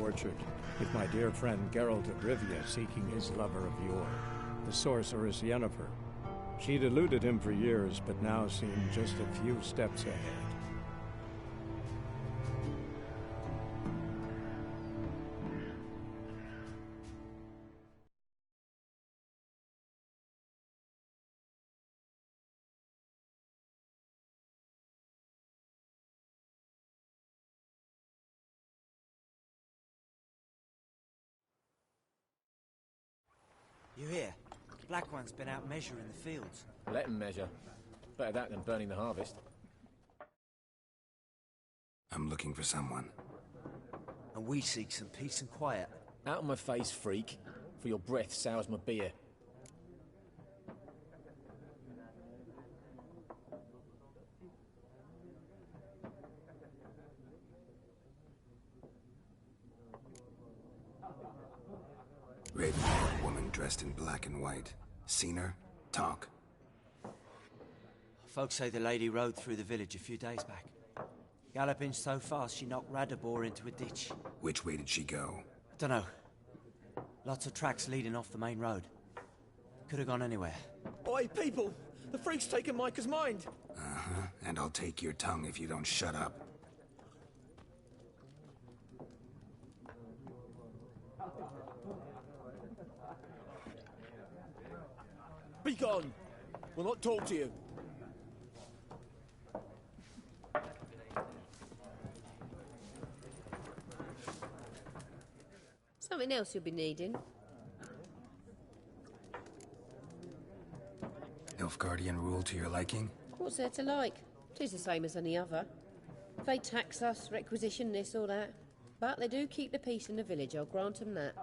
orchard, with my dear friend Geralt of Rivia seeking his lover of yore, the sorceress Yennefer. She'd eluded him for years, but now seemed just a few steps ahead. You hear? Black One's been out measuring the fields. Let him measure. Better that than burning the harvest. I'm looking for someone. And we seek some peace and quiet. Out of my face, freak. For your breath sours my beer. Raven-haired woman dressed in black and white. Seen her? Talk. Folks say the lady rode through the village a few days back. Galloping so fast she knocked Radabor into a ditch. Which way did she go? Dunno. Lots of tracks leading off the main road. Could have gone anywhere. Oi, people! The freak's taken Micah's mind! Uh-huh. And I'll take your tongue if you don't shut up. Be gone! We'll not talk to you. Something else you'll be needing. Nilfgaardian rule to your liking? What's there to like? 'Tis the same as any other. They tax us, requisition this or that. But they do keep the peace in the village, I'll grant 'em that.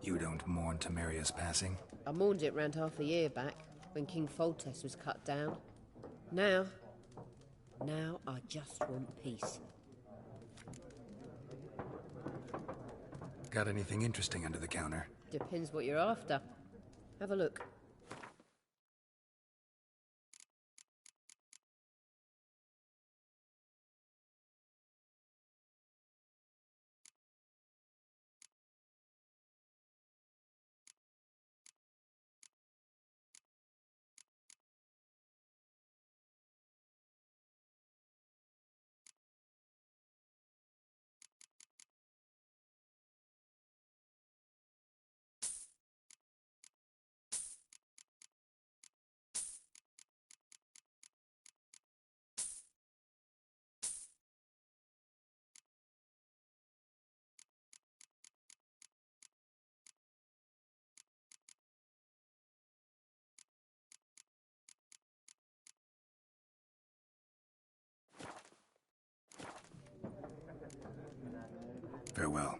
You don't mourn Temeria's passing? I mourned it round half a year back, when King Foltest was cut down. Now I just want peace. Got anything interesting under the counter? Depends what you're after. Have a look. Farewell.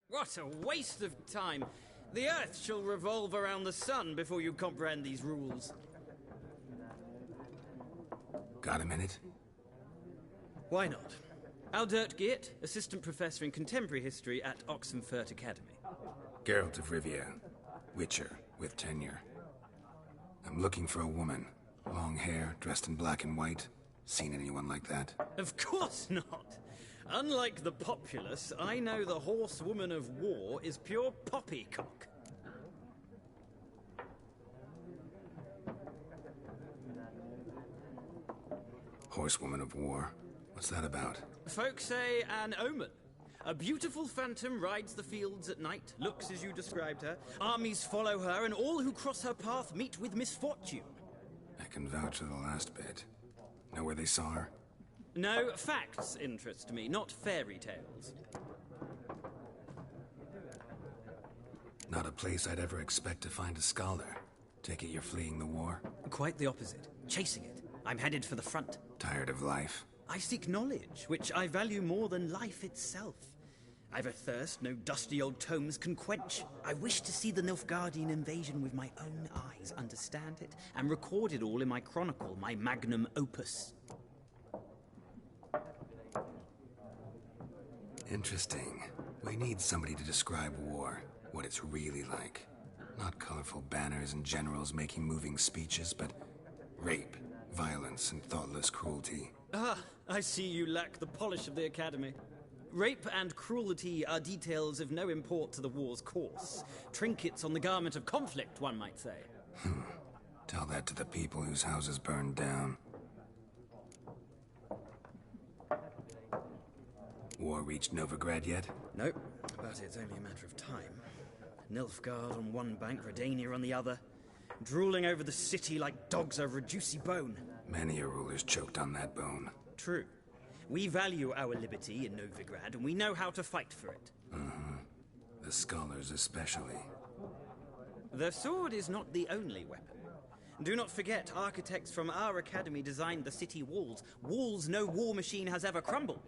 What a waste of time! The Earth shall revolve around the sun before you comprehend these rules. Got a minute? Why not? Aldert Geert, Assistant Professor in Contemporary History at Oxenfurt Academy. Geralt of Rivia. Witcher, with tenure. I'm looking for a woman. Long hair, dressed in black and white. Seen anyone like that? Of course not. Unlike the populace, I know the horsewoman of war is pure poppycock. Horsewoman of war? What's that about? Folk say an omen. A beautiful phantom rides the fields at night, looks as you described her. Armies follow her, and all who cross her path meet with misfortune. I can vouch for the last bit. Know where they saw her? No, facts interest me, not fairy tales. Not a place I'd ever expect to find a scholar. Take it you're fleeing the war? Quite the opposite. Chasing it. I'm headed for the front. Tired of life? I seek knowledge, which I value more than life itself. I've a thirst no dusty old tomes can quench. I wish to see the Nilfgaardian invasion with my own eyes, understand it, and record it all in my chronicle, my magnum opus. Interesting. We need somebody to describe war, what it's really like. Not colorful banners and generals making moving speeches, but rape, violence, and thoughtless cruelty. Ah, I see you lack the polish of the Academy. Rape and cruelty are details of no import to the war's course. Trinkets on the garment of conflict, one might say. Tell that to the people whose houses burned down. War reached Novigrad yet? Nope, but it's only a matter of time. Nilfgaard on one bank, Redania on the other. Drooling over the city like dogs over a juicy bone. Many a ruler's choked on that bone. True. We value our liberty in Novigrad, and we know how to fight for it. The scholars especially. The sword is not the only weapon. Do not forget, architects from our academy designed the city walls. Walls no war machine has ever crumbled.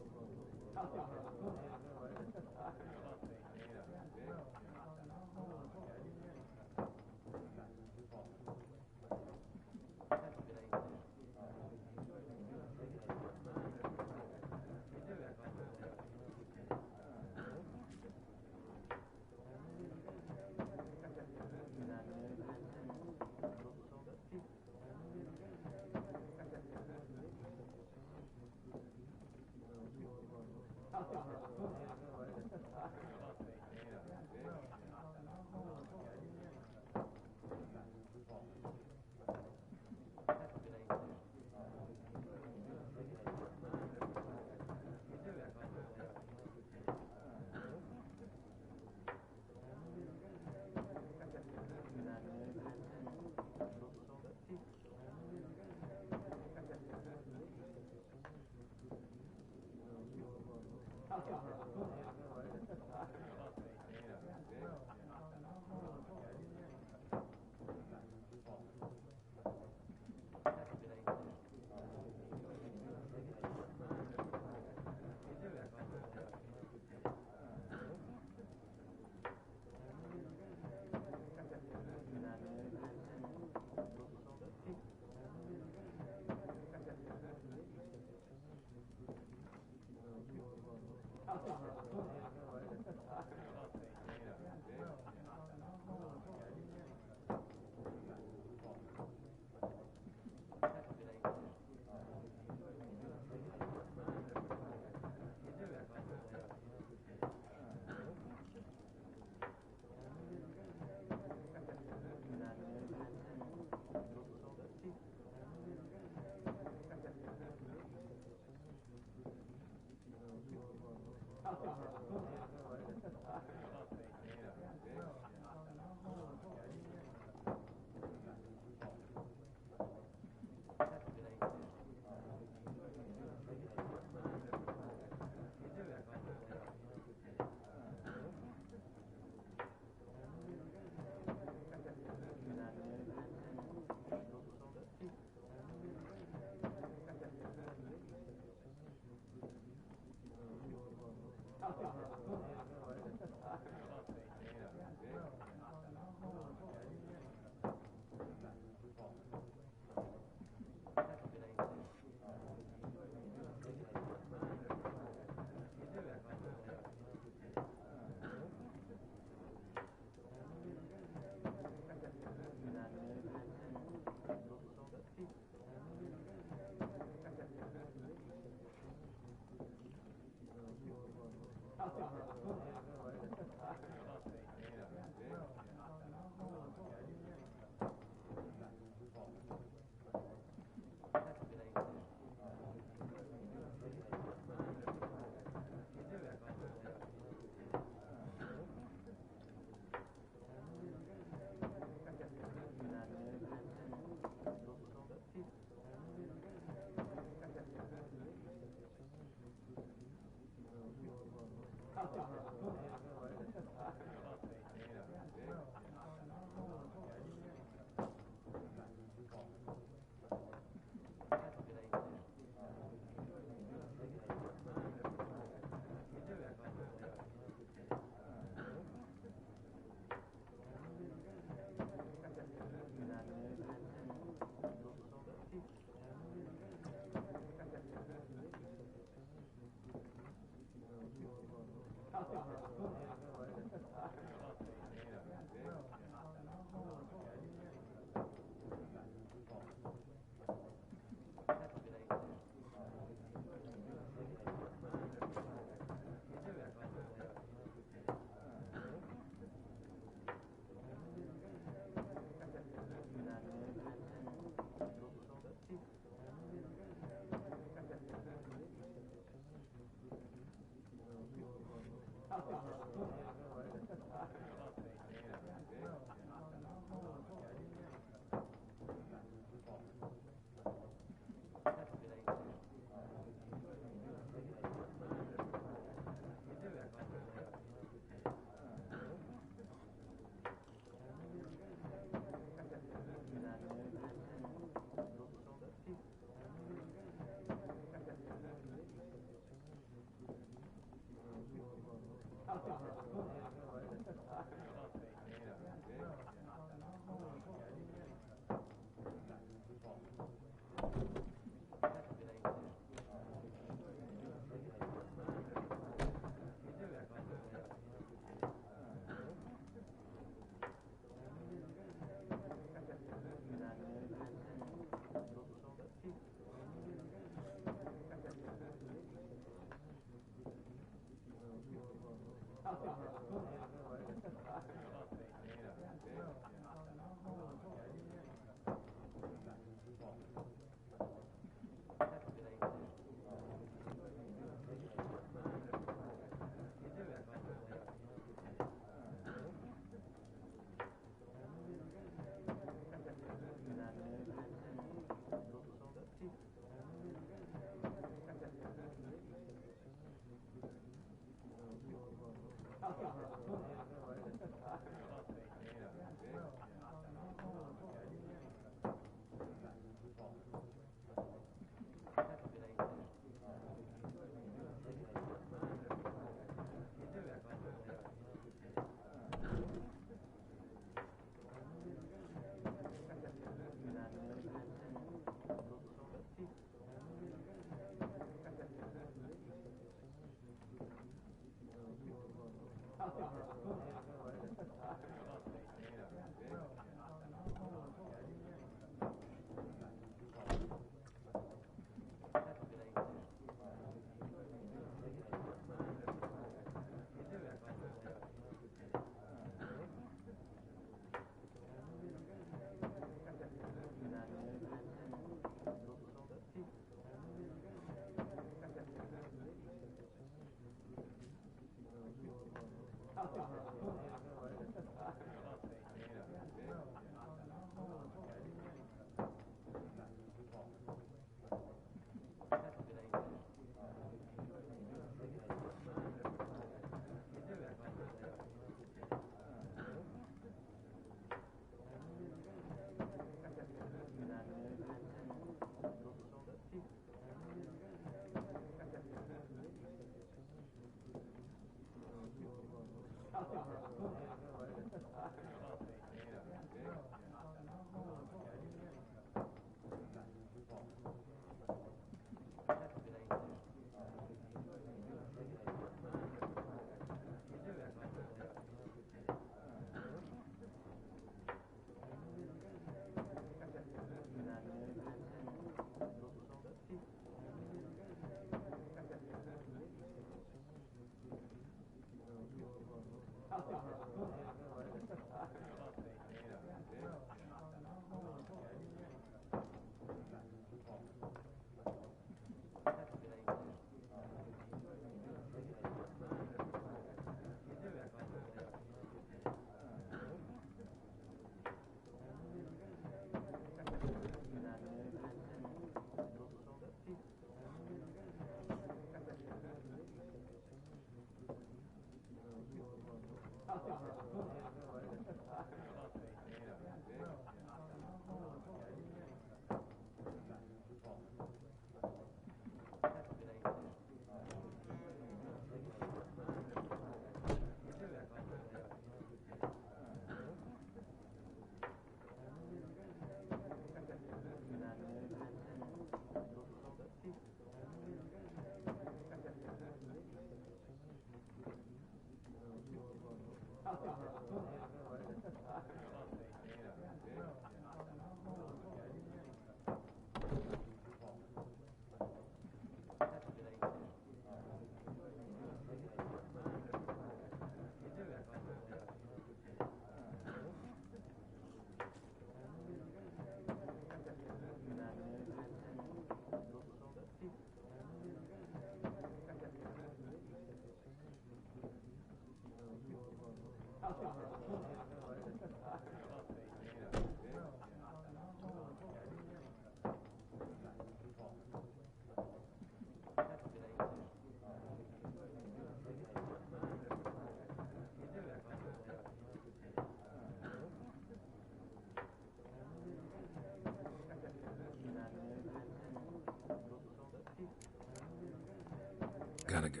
Gotta go.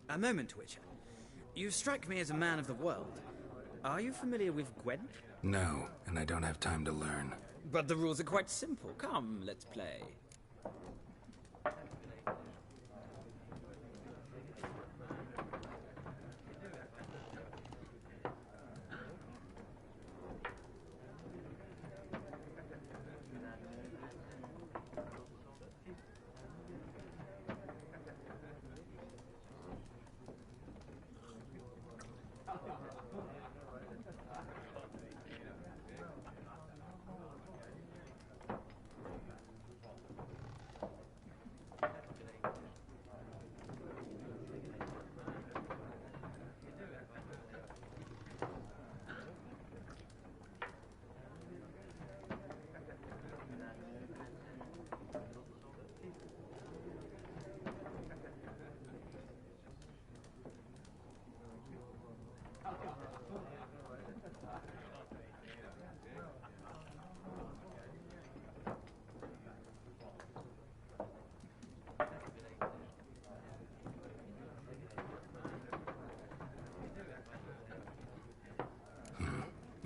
A moment, Witcher. You strike me as a man of the world. Are you familiar with Gwent? No, and I don't have time to learn. But the rules are quite simple. Come, let's play.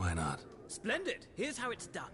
Why not? Splendid! Here's how it's done.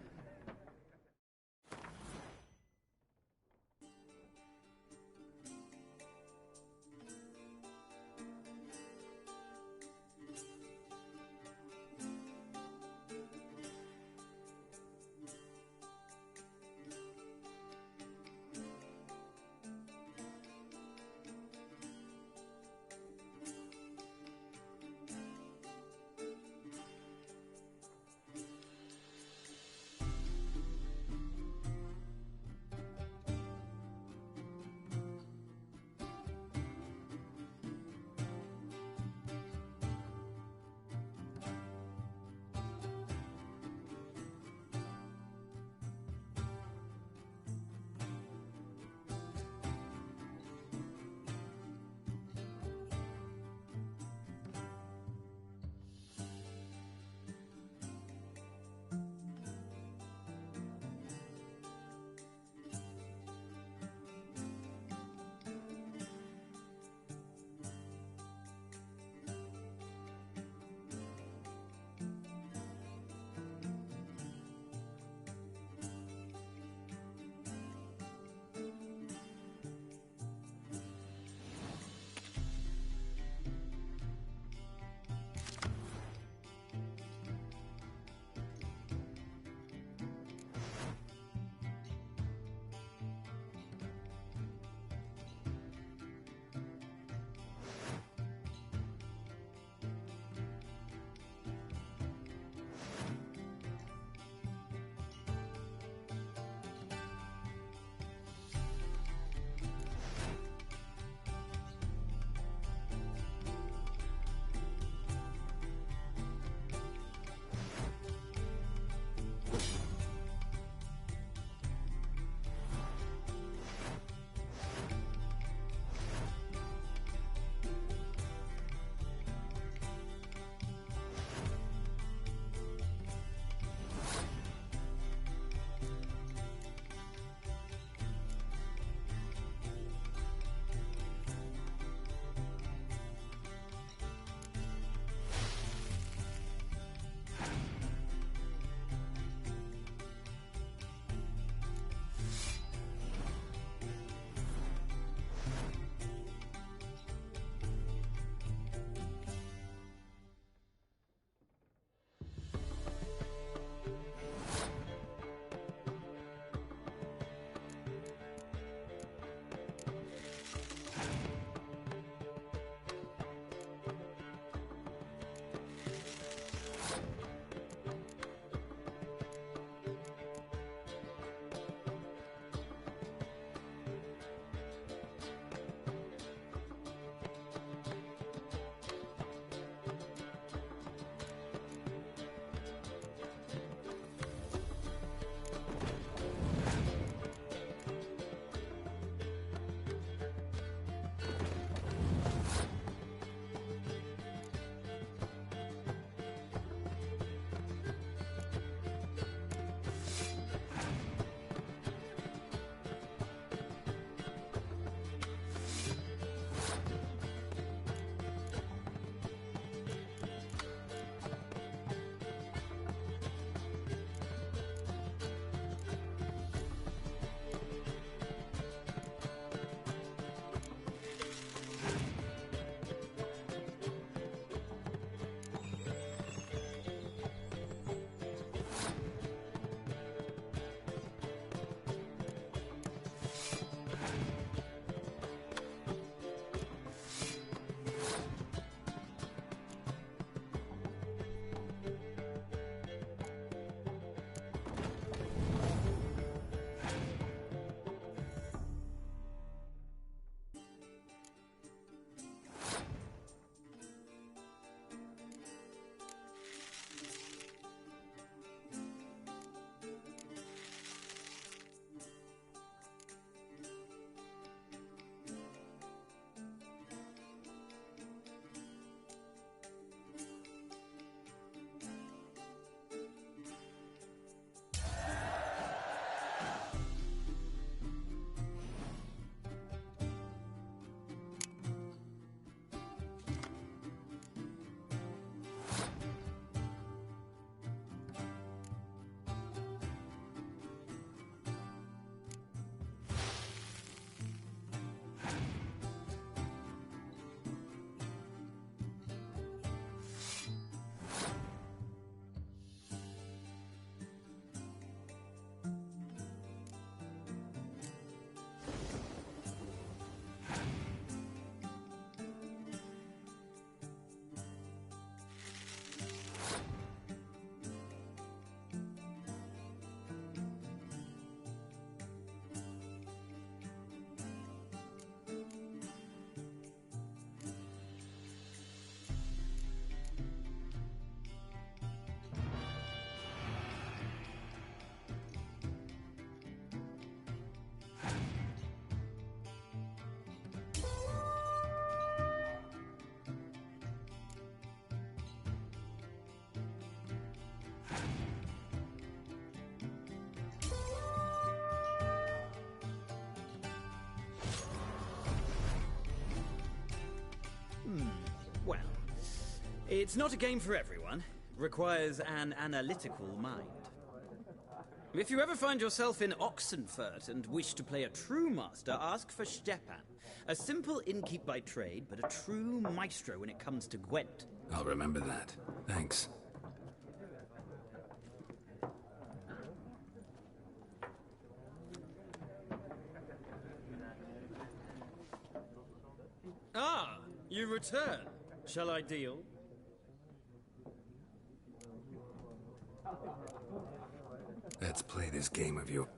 It's not a game for everyone. Requires an analytical mind. If you ever find yourself in Oxenfurt and wish to play a true master, ask for Stepan. A simple innkeep by trade, but a true maestro when it comes to Gwent. I'll remember that. Thanks. Ah, you return. Shall I deal? Let's play this game of yours.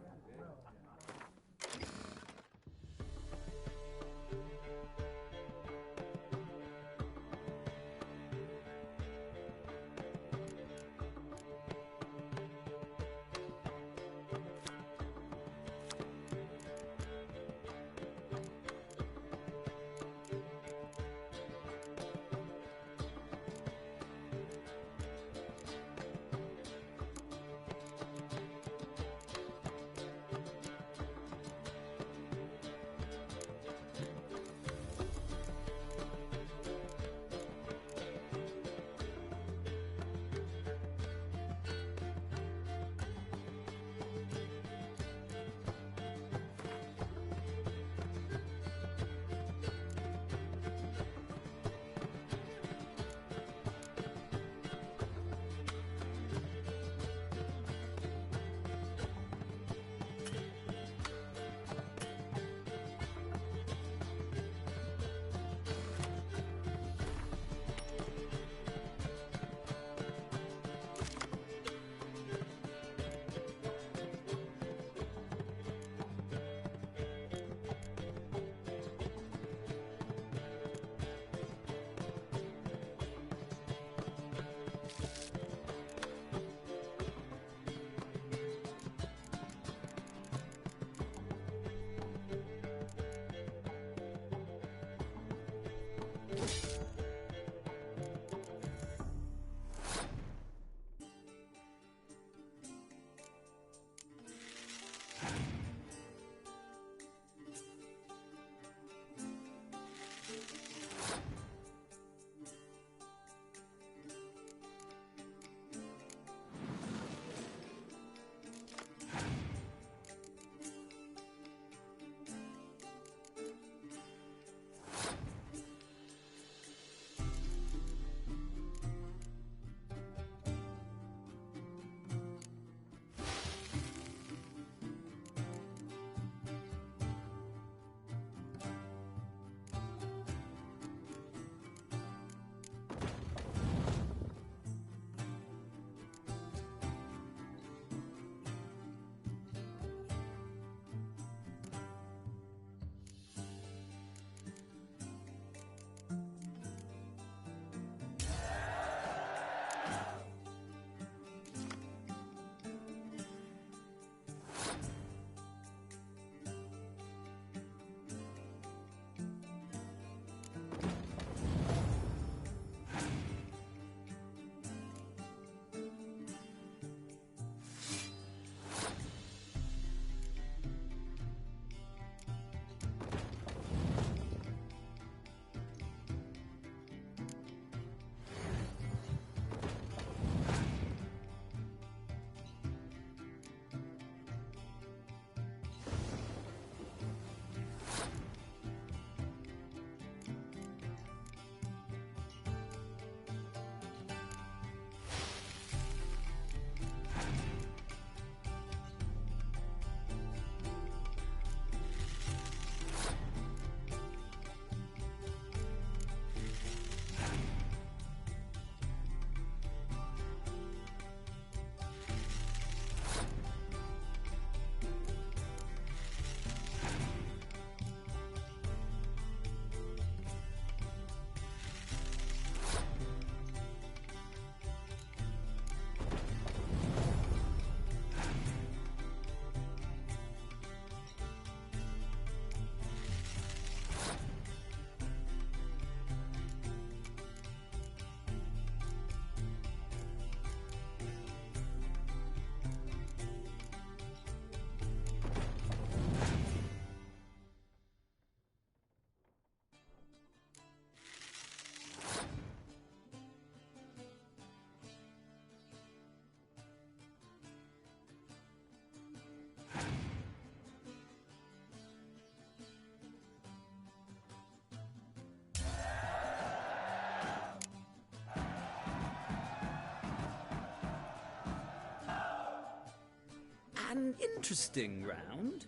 An interesting round.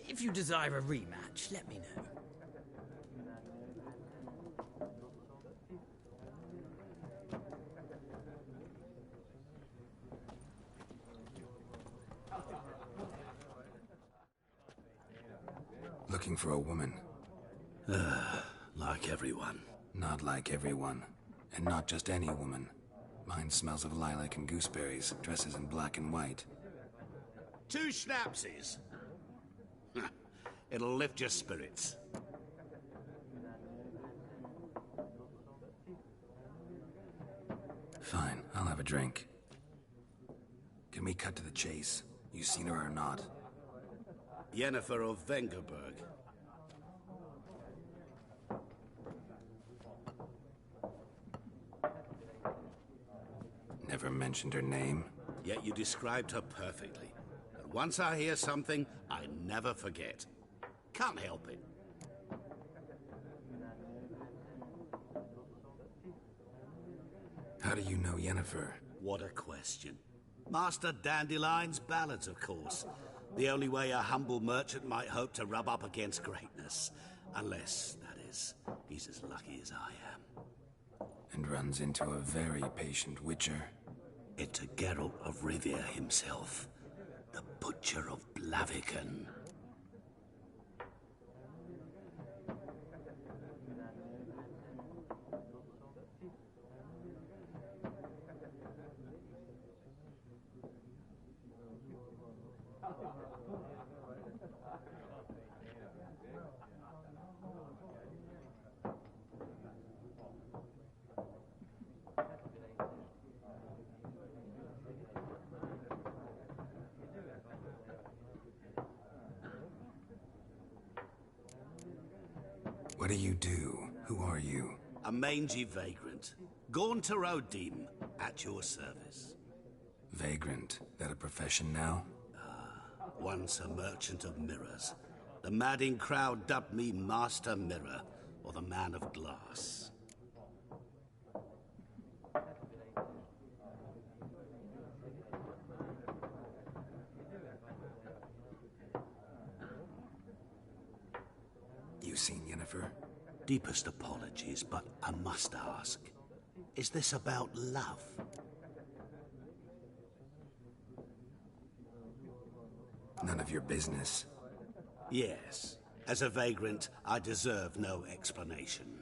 If you desire a rematch, let me know. Looking for a woman. Like everyone. Not like everyone. And not just any woman. Mine smells of lilac and gooseberries, dresses in black and white. 2 schnapsies. It'll lift your spirits. Fine, I'll have a drink. Can we cut to the chase? You seen her or not? Yennefer of Vengerberg. Never mentioned her name? Yet you described her perfectly. And once I hear something, I never forget. Can't help it. How do you know Yennefer? What a question. Master Dandelion's ballads, of course. The only way a humble merchant might hope to rub up against greatness. Unless, that is, he's as lucky as I am. And runs into a very patient witcher. It's a Geralt of Rivia himself. The Butcher of Blaviken. What do you do? Who are you? A mangy vagrant. Gone to Rodim, at your service. Vagrant? That a profession now? Once a merchant of mirrors. The madding crowd dubbed me Master Mirror, or the Man of Glass. You seen Yennefer? Deepest apologies, but I must ask. Is this about love? None of your business. Yes. As a vagrant, I deserve no explanation.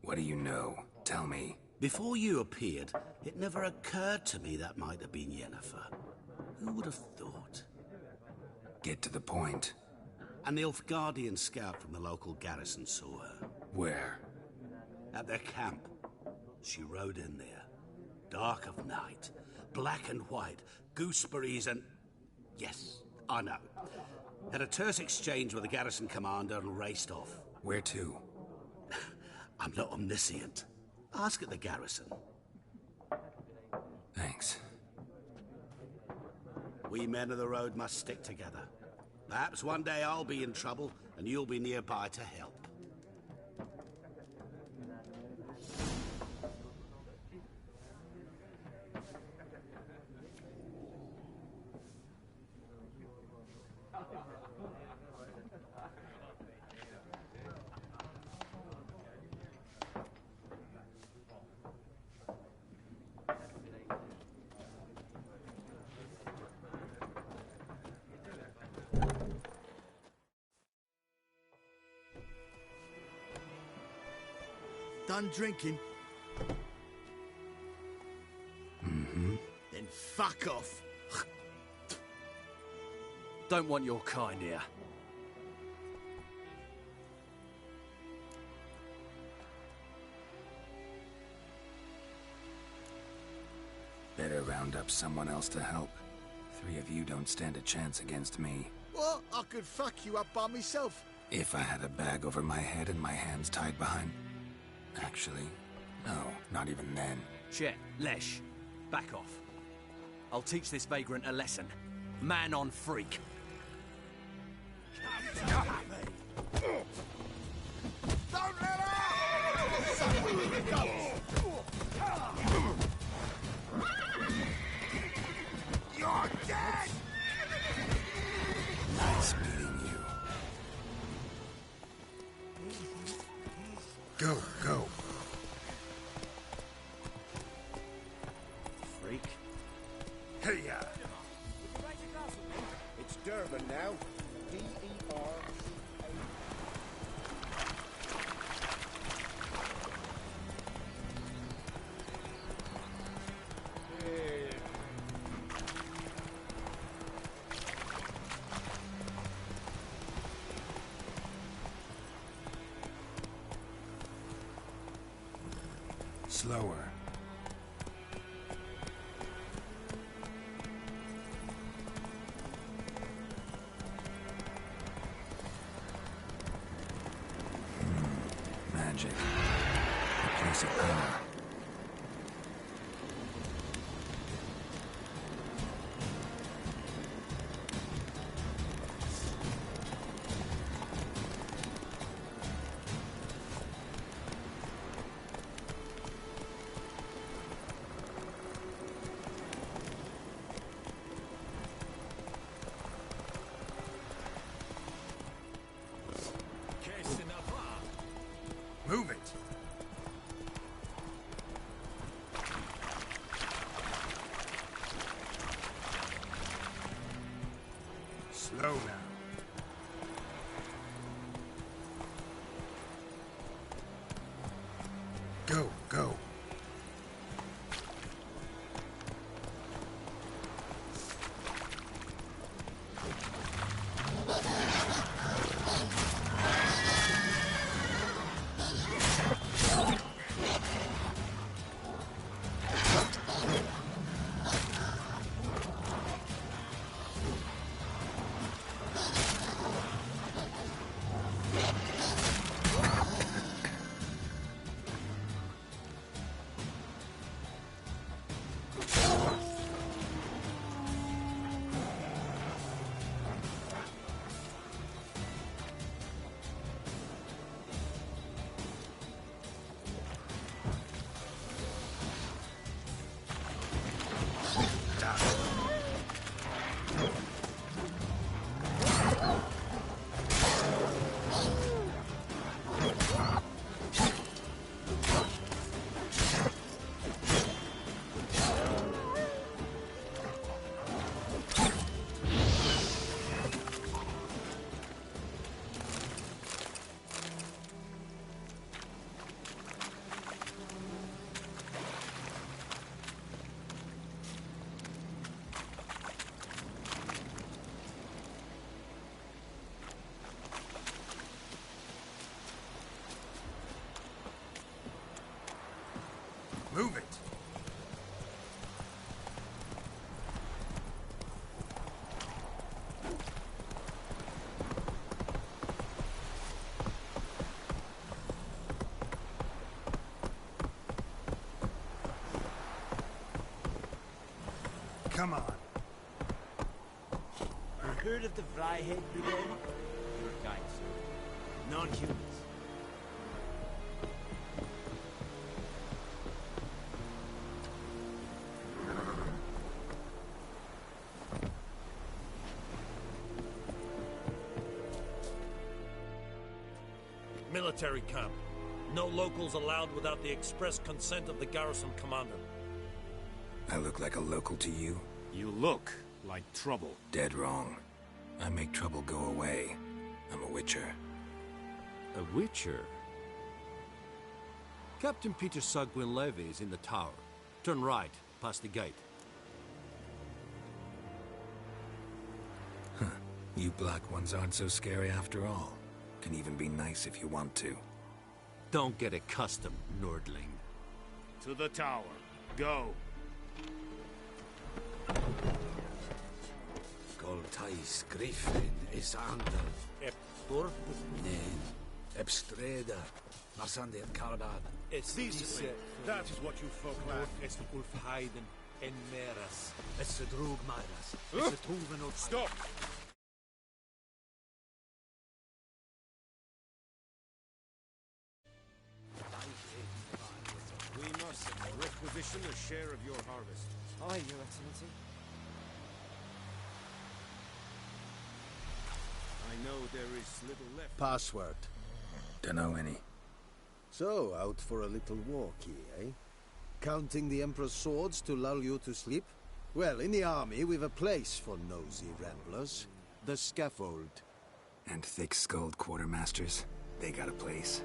What do you know? Tell me. Before you appeared, it never occurred to me that might have been Yennefer. Who would have thought? Get to the point. An Nilfgaardian scout from the local garrison saw her. Where? At their camp. She rode in there. Dark of night. Black and white. Gooseberries and... Yes, I know. Had a terse exchange with the garrison commander and raced off. Where to? I'm not omniscient. Ask at the garrison. Thanks. We men of the road must stick together. Perhaps one day I'll be in trouble and you'll be nearby to help. Done drinking? Mm-hmm. Then fuck off. Don't want your kind here. Better round up someone else to help. 3 of you don't stand a chance against me. What? I could fuck you up by myself. If I had a bag over my head and my hands tied behind... Actually, no, not even then. Shit, Lesh, back off. I'll teach this vagrant a lesson. Man on freak. Don't let her! You're dead! Hey-ya! It's Durban now. D-E-R-C-A. Slower. Magic. A place of power. Move it! Slow now. Go, go. Move it! Come on. Heard of the Vryhead Brigade? Your kind, sir. Non-humans. Military camp. No locals allowed without the express consent of the garrison commander. I look like a local to you? You look like trouble. Dead wrong. I make trouble go away. I'm a witcher. A witcher? Captain Peter Sagwin Levy is in the tower. Turn right, past the gate. Huh. You black ones aren't so scary after all. Can even be nice if you want to. Don't get accustomed, Nordling. To the tower. Go. Goltais Griffin is under. Eptor? Nen. Ebstreda. Masande Karbad. Decently. That is what you folk lack. Es Ulfheiden en Meras. Es Drug Myras. Es Tuven Stop! We must requisition a share of your harvest. Aye, Your Excellency. I know there is little left. Password. Dunno any. So, out for a little walkie, eh? Counting the Emperor's swords to lull you to sleep? Well, in the army, we've a place for nosy ramblers. The scaffold. And thick-skulled quartermasters, they got a place.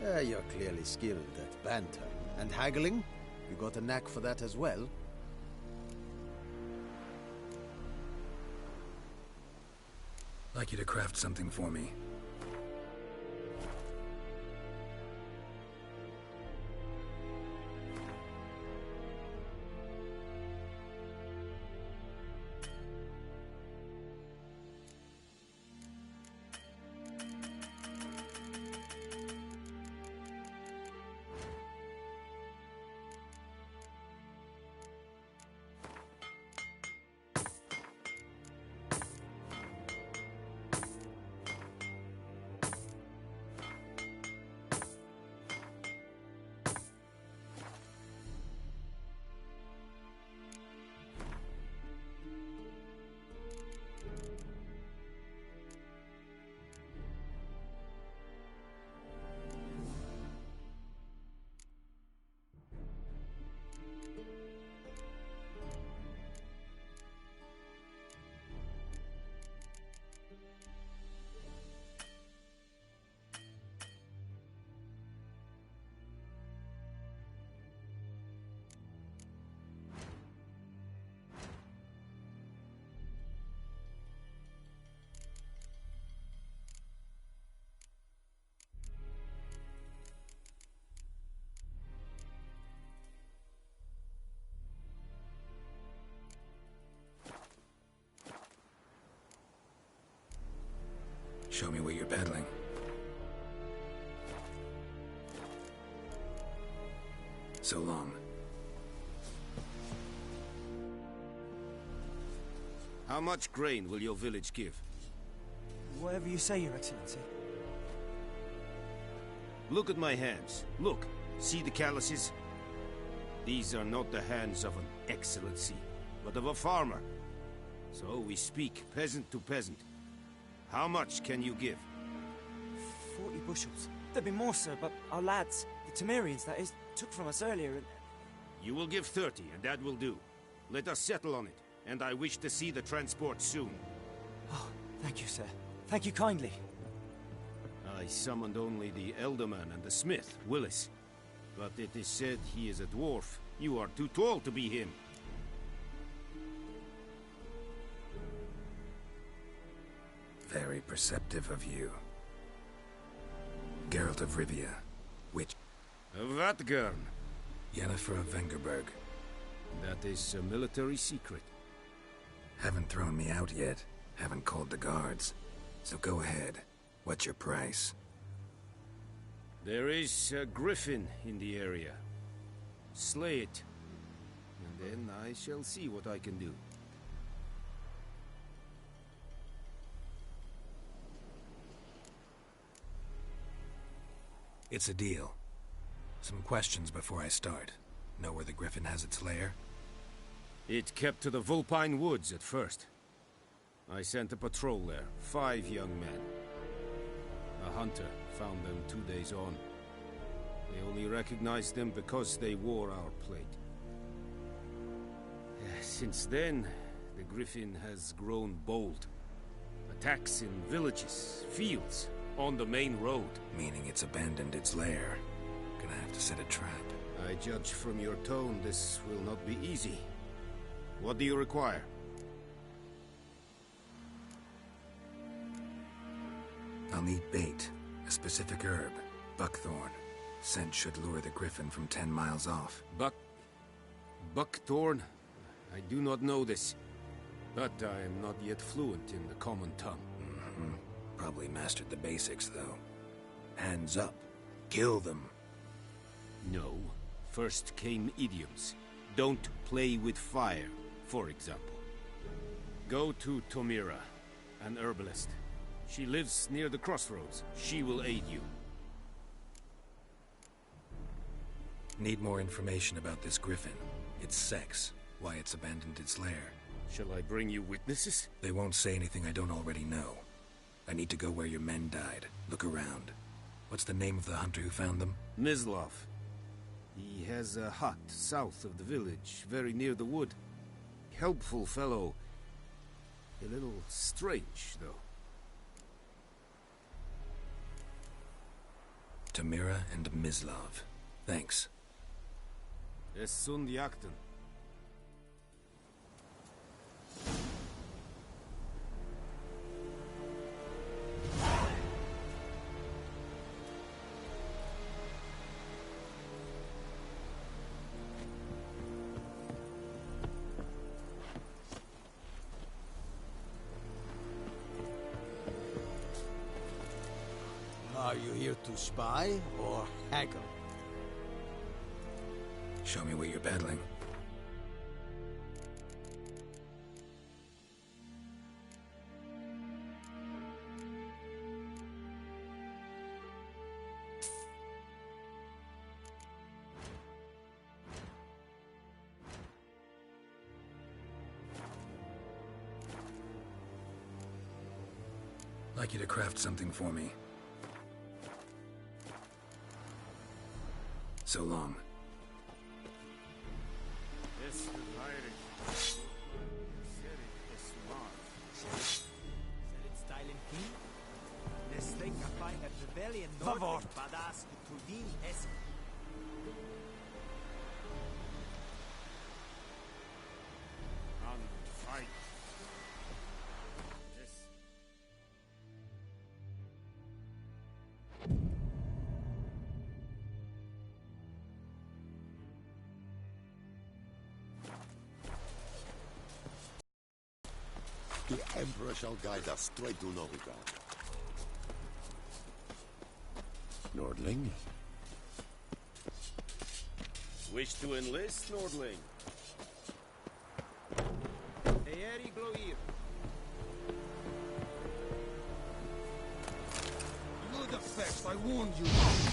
You're clearly skilled at banter. And haggling? You got a knack for that as well? Like you to craft something for me. Show me where you're peddling. So long. How much grain will your village give? Whatever you say, Your Excellency. Look at my hands. Look. See the calluses? These are not the hands of an excellency, but of a farmer. So we speak peasant to peasant. How much can you give? 40 bushels. There'd be more, sir, but our lads, the Temerians, that is, took from us earlier and... You will give 30, and that will do. Let us settle on it, and I wish to see the transport soon. Oh, thank you, sir. Thank you kindly. I summoned only the Elderman and the smith, Willis. But it is said he is a dwarf. You are too tall to be him. Very perceptive of you. Geralt of Rivia, which... Vatgern. Yennefer of Vengerberg. That is a military secret. Haven't thrown me out yet. Haven't called the guards. So go ahead. What's your price? There is a griffin in the area. Slay it. And then I shall see what I can do. It's a deal. Some questions before I start. Know where the griffin has its lair? It kept to the Vulpine Woods at first. I sent a patrol there, 5 young men. A hunter found them 2 days on. They only recognized them because they wore our plate. Since then, the griffin has grown bold. Attacks in villages, fields, on the main road. Meaning it's abandoned its lair. Gonna have to set a trap. I judge from your tone this will not be easy. What do you require? I'll need bait. A specific herb. Buckthorn. Scent should lure the griffin from 10 miles off. Buckthorn? I do not know this. But I am not yet fluent in the common tongue. Probably mastered the basics, though. Hands up. Kill them. No. First came idioms. Don't play with fire, for example. Go to Tomira, an herbalist. She lives near the crossroads. She will aid you. Need more information about this griffin. Its sex. Why it's abandoned its lair. Shall I bring you witnesses? They won't say anything I don't already know. I need to go where your men died. Look around. What's the name of the hunter who found them? Mislov. He has a hut south of the village, very near the wood. Helpful fellow. A little strange, though. Tamira and Mislav. Thanks. Es sunt jakten. Are you here to spy or haggle? Show me what you're battling. I'd like you to craft something for me. So long. Favor. Fight. The Emperor shall guide us straight to Novigrad. Nordling? Wish to enlist, Nordling? Eeri Gloir. You the best, I warned you.